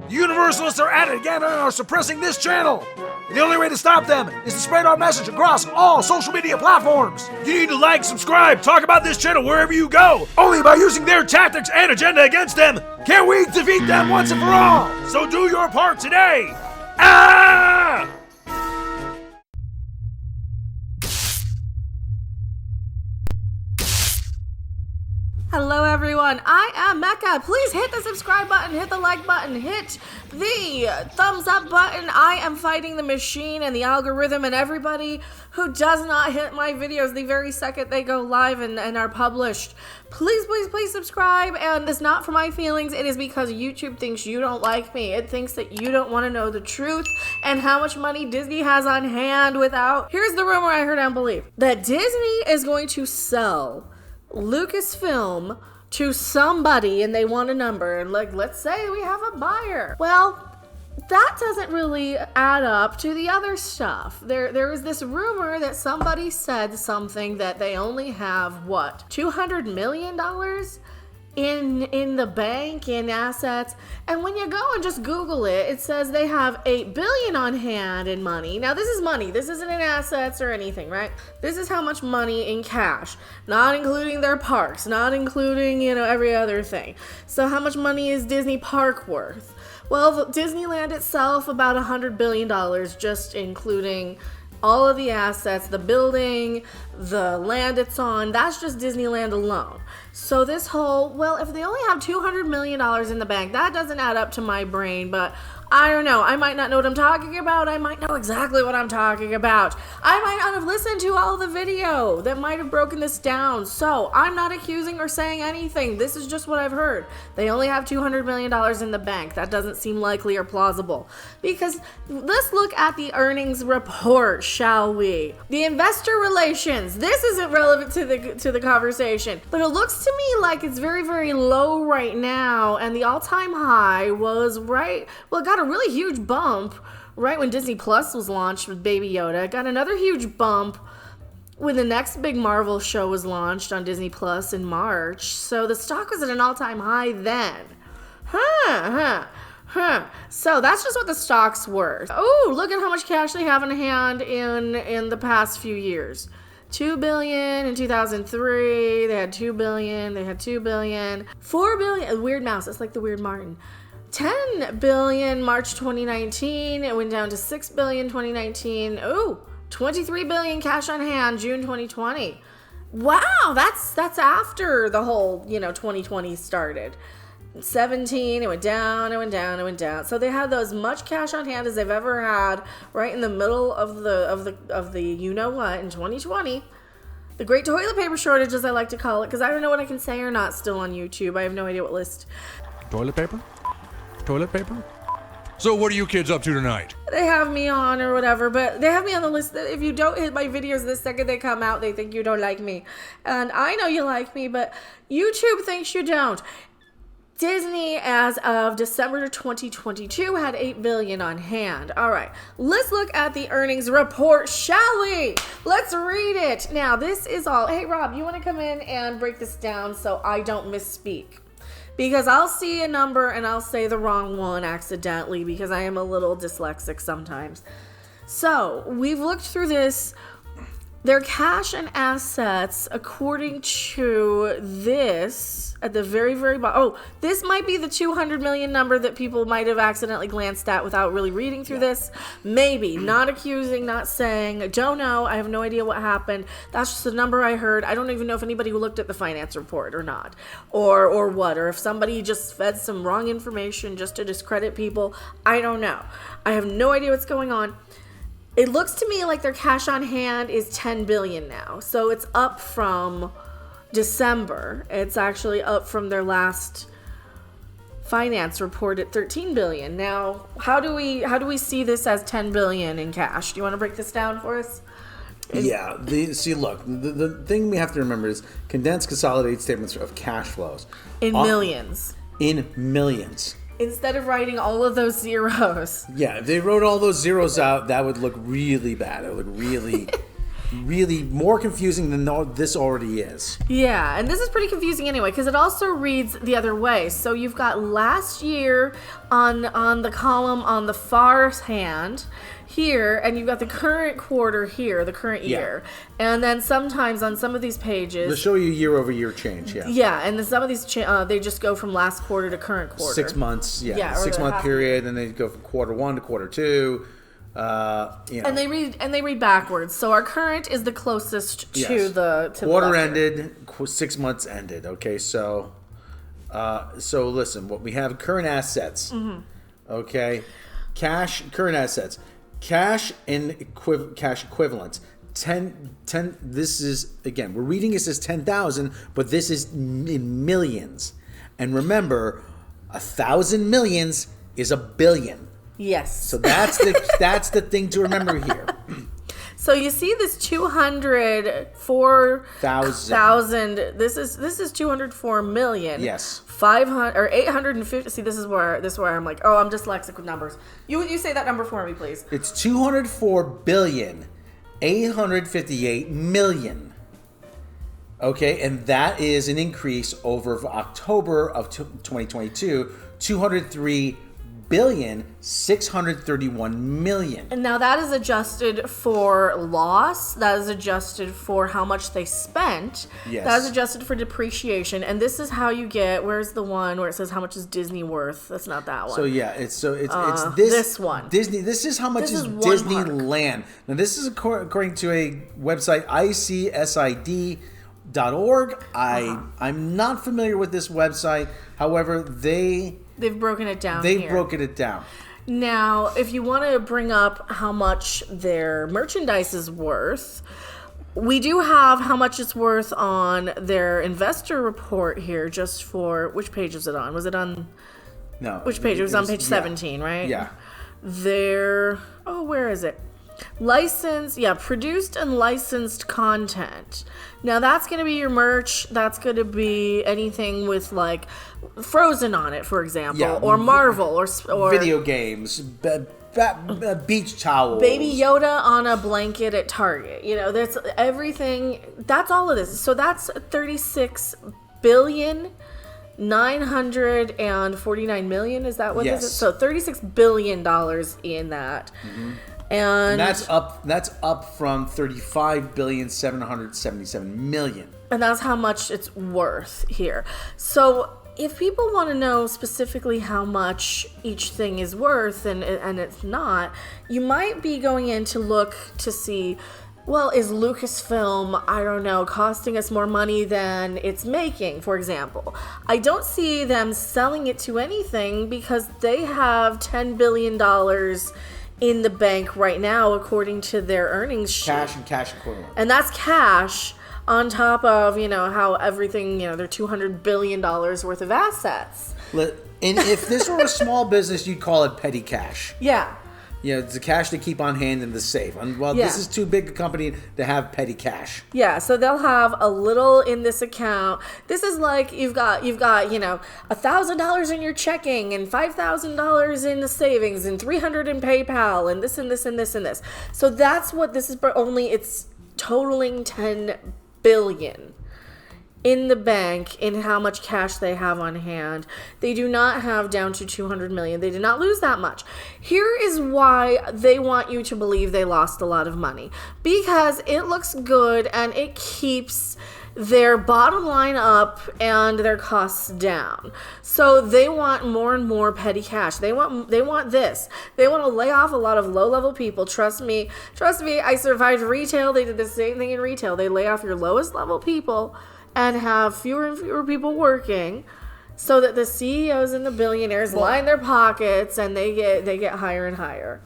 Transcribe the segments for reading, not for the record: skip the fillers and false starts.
The Universalists are at it again and are suppressing this channel. And the only way to stop them is to spread our message across all social media platforms. You need to like, subscribe, talk about this channel wherever you go. Only by using their tactics and agenda against them can we defeat them once and for all. So do your part today. Ah! Hello everyone, I am Mecca. Please hit the subscribe button, hit the like button, hit the thumbs up button. I am fighting the machine and the algorithm and everybody who does not hit my videos the very second they go live and are published. Please, please, please subscribe. And it's not for my feelings, it is because YouTube thinks you don't like me. It thinks that you don't want to know the truth and how much money Disney has on hand without... Here's the rumor I heard and believe. That Disney is going to sell LucasFilm to somebody and they want a number, and like, let's say we have a buyer. Well, that doesn't really add up to the other stuff. There is this rumor that somebody said something that they only have, what, $200 million in the bank in assets. And when you go and just Google it, it says they have $8 billion on hand in money. Now this is money. This isn't in assets or anything, right? This is how much money in cash, not including their parks, not including, every other thing. So how much money is Disney Park worth? Well, Disneyland itself, about $100 billion, just including all of the assets, the building, the land it's on. That's just Disneyland alone. So this whole, well, if they only have $200 million in the bank, that doesn't add up to my brain, but I don't know. I might not know what I'm talking about. I might know exactly what I'm talking about. I might not have listened to all the video that might have broken this down. So I'm not accusing or saying anything. This is just what I've heard. They only have $200 million in the bank. That doesn't seem likely or plausible. Because let's look at the earnings report, shall we? The investor relations. This isn't relevant to the conversation, but it looks to me like it's very, very low right now. And the all-time high was it got a really huge bump right when Disney Plus was launched with Baby Yoda. It got another huge bump when the next big Marvel show was launched on Disney Plus in March. So the stock was at an all-time high then. So that's just what the stock's worth. Oh, look at how much cash they have in hand in the past few years. $2 billion in 2003. They had $2 billion. They had $2 billion. $4 billion. Weird mouse. It's like the Weird Martin. $10 billion March 2019. It went down to $6 billion 2019. Ooh, $23 billion cash on hand June 2020. Wow, that's after the whole 2020 started. 17, it went down, it went down, it went down. So they had as much cash on hand as they've ever had right in the middle of the you know what in 2020. The great toilet paper shortage, as I like to call it, because I don't know what I can say or not still on YouTube. I have no idea what list. Toilet paper? Toilet paper? So what are you kids up to tonight? They have me on or whatever, but they have me on the list that if you don't hit my videos the second they come out, they think you don't like me. And I know you like me, but YouTube thinks you don't. Disney, as of December 2022, had $8 billion on hand. All right, let's look at the earnings report, shall we? Let's read it. Now, this is all... Hey, Rob, you want to come in and break this down so I don't misspeak? Because I'll see a number and I'll say the wrong one accidentally because I am a little dyslexic sometimes. So, we've looked through this. Their cash and assets, according to this, at the very, very bottom. Oh, this might be the 200 million number that people might have accidentally glanced at without really reading through this. Maybe. Not accusing, not saying. Don't know. I have no idea what happened. That's just the number I heard. I don't even know if anybody looked at the finance report or not. Or what. Or if somebody just fed some wrong information just to discredit people. I don't know. I have no idea what's going on. It looks to me like their cash on hand is $10 billion now. So it's up from December. It's actually up from their last finance report at $13 billion. Now, how do we see this as $10 billion in cash? Do you want to break this down for us? Yeah. The thing we have to remember is condensed consolidated statements of cash flows. In millions. In millions. Instead of writing all of those zeros. Yeah, if they wrote all those zeros out, that would look really bad. It would look really... really more confusing than this already is. Yeah, and this is pretty confusing anyway because it also reads the other way. So you've got last year on the column on the far hand here, and you've got the current quarter here, the current year. And then sometimes on some of these pages... They'll show you year-over-year change, Yeah, and then some of these, they just go from last quarter to current quarter. 6 months, 6-month period, and they go from quarter 1 to quarter 2. And they read backwards. So our current is the closest to the quarter ended, 6 months ended. Okay, so listen, what we have current assets. Okay, current assets, cash cash equivalents. 10. This is again, we're reading this as 10,000, but this is in millions. And remember, 1,000 millions is a billion. Yes. So that's the thing to remember here. So you see this 204,000. This is 204 million. Yes. 500 or 850. See, this is where I'm like, oh, I'm dyslexic with numbers. You say that number for me, please. It's 204,858,000,000. Okay, and that is an increase over October of 2022, 203,631,000,000. And now that is adjusted for loss. That is adjusted for how much they spent. Yes. That is adjusted for depreciation. And this is how you get. Where's the one where it says how much is Disney worth? That's not that one. So yeah, it's this this one. Disney. This is how much This is is one Disneyland. Now this is according to a website icsid.org. I'm not familiar with this website. However, they've broken it down. broken it down. Now, if you want to bring up how much their merchandise is worth, we do have how much it's worth on their investor report here. Just for which page is it on? Was it on? No. Which page? It was on page 17, right? Yeah. Where is it? Produced and licensed content. Now that's going to be your merch. That's going to be anything with like Frozen on it, for example, or Marvel, or video games, beach towels, Baby Yoda on a blanket at Target. You know, that's everything. That's all of this. So that's 36,949,000,000. Is that what this is? So $36 billion in that. Mm-hmm. And that's up from 35,777,000,000. And that's how much it's worth here. So if people want to know specifically how much each thing is worth and it's not, you might be going in to look to see, well, is Lucasfilm, I don't know, costing us more money than it's making, for example. I don't see them selling it to anything because they have $10 billion in the bank right now, according to their earnings sheet. Cash and cash equivalent. And that's cash on top of, how everything, they're $200 billion worth of assets. And if this were a small business, you'd call it petty cash. Yeah. It's the cash they keep on hand in the safe. This is too big a company to have petty cash. Yeah, so they'll have a little in this account. This is like you've got $1,000 in your checking and $5,000 in the savings and $300 in PayPal and this and this and this and this. So that's what this is. But only it's totaling $10 billion in the bank in how much cash they have on hand. They do not have down to 200 million. They did not lose that much. Here is why they want you to believe they lost a lot of money. Because it looks good and it keeps their bottom line up and their costs down. So they want more and more petty cash. They want this. They want to lay off a lot of low-level people. Trust me, I survived retail. They did the same thing in retail. They lay off your lowest level people and have fewer and fewer people working so that the CEOs and the billionaires line their pockets and they get higher and higher.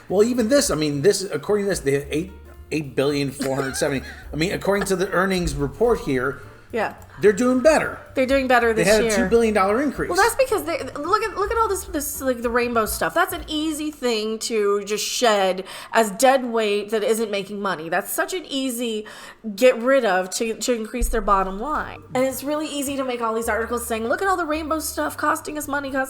Well, even this, according to this, they have 8,470,000,000. According to the earnings report here, Yeah. They're doing better. They're doing better this They had year. a $2 billion increase. Well, that's because they look at all this like the rainbow stuff. That's an easy thing to just shed as dead weight that isn't making money. That's such an easy get rid of to increase their bottom line. And it's really easy to make all these articles saying, look at all the rainbow stuff costing us money. I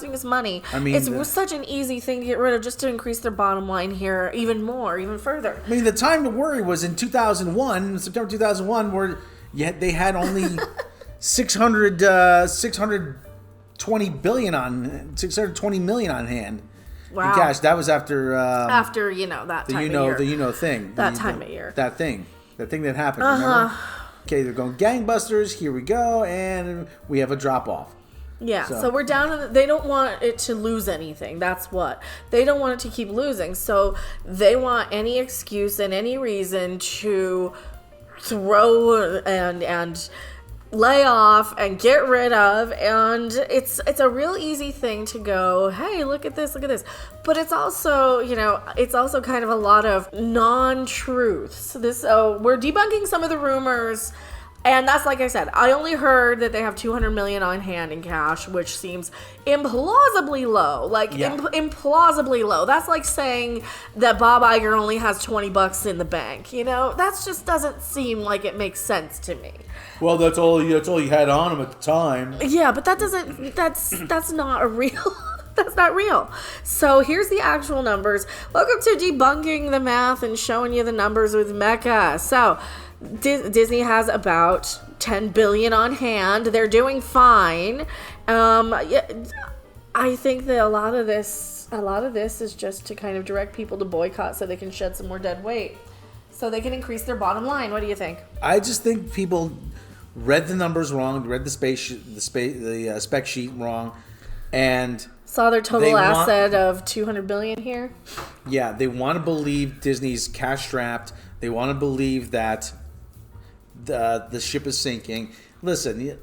mean, it's such an easy thing to get rid of just to increase their bottom line here even more, even further. I mean, the time to worry was in 2001, September 2001, where they had only 620 million on hand. Wow. In cash. That was after that time of year. That thing that happened. Remember? Okay, they're going gangbusters. Here we go, and we have a drop off. Yeah, so we're down. They don't want it to lose anything. That's what they don't want it to keep losing. So they want any excuse and any reason to throw and lay off and get rid of, and it's a real easy thing to go, hey, look at this, but it's also kind of a lot of non-truths. We're debunking some of the rumors, and that's, like I said, I only heard that they have $200 million on hand in cash, which seems implausibly low. Implausibly low. That's like saying that Bob Iger only has $20 in the bank. That just doesn't seem like it makes sense to me. Well, that's all you had on him at the time. Yeah, but that's not a real. That's not real. So here's the actual numbers. Welcome to debunking the math and showing you the numbers with Mecca. So Disney has about $10 billion on hand. They're doing fine. I think that a lot of this is just to kind of direct people to boycott so they can shed some more dead weight, so they can increase their bottom line. What do you think? I just think people read the numbers wrong, read the spec sheet wrong, and saw their total asset of $200 billion here. Yeah, they want to believe Disney's cash strapped. They want to believe that the ship is sinking. Listen,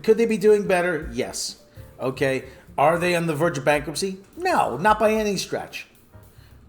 could they be doing better? Yes. Okay. Are they on the verge of bankruptcy? No, not by any stretch.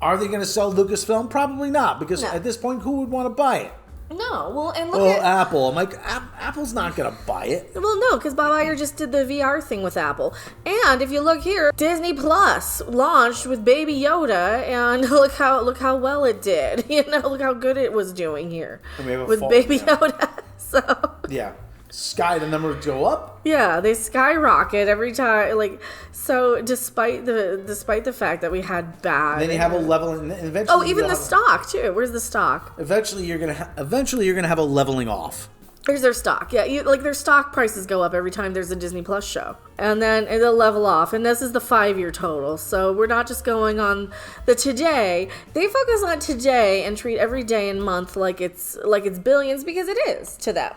Are they going to sell Lucasfilm? Probably not, because at this point, who would want to buy it? No, well, and look at Apple. I'm like, Apple's not going to buy it. Well, no, because Bob Iger just did the VR thing with Apple. And if you look here, Disney Plus launched with Baby Yoda, and look how well it did. Look how good it was doing here with Baby Yoda. So yeah. The numbers go up. Yeah, they skyrocket every time. So despite the fact that we had bad, then you have a level, and eventually. Even the stock too. Where's the stock? Eventually, you're gonna have a leveling off. Here's their stock. Yeah, their stock prices go up every time there's a Disney Plus show, and then it'll level off. And this is the 5-year total. So we're not just going on the today. They focus on today and treat every day and month like it's billions, because it is to them.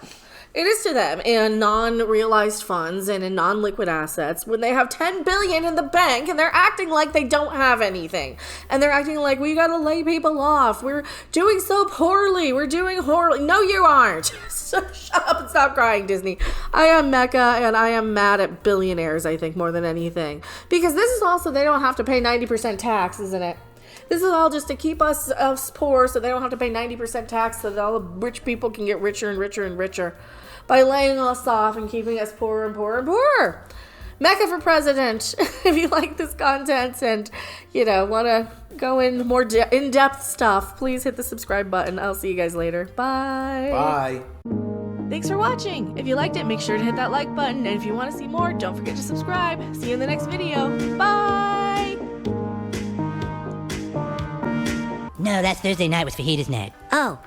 It is to them in non-realized funds and in non-liquid assets when they have $10 billion in the bank, and they're acting like they don't have anything. And they're acting like we gotta lay people off. We're doing so poorly. We're doing horribly. No, you aren't. So shut up and stop crying, Disney. I am Mecca, and I am mad at billionaires, I think, more than anything. Because this is also, they don't have to pay 90% tax, isn't it? This is all just to keep us poor, so they don't have to pay 90% tax, so that all the rich people can get richer and richer and richer by laying us off and keeping us poorer and poorer and poorer. Mecca for president. If you like this content and, want to go in more in-depth stuff, please hit the subscribe button. I'll see you guys later. Bye. Bye. Thanks for watching. If you liked it, make sure to hit that like button. And if you want to see more, don't forget to subscribe. See you in the next video. Bye. No, that's Thursday night with Fajitas Night. Oh.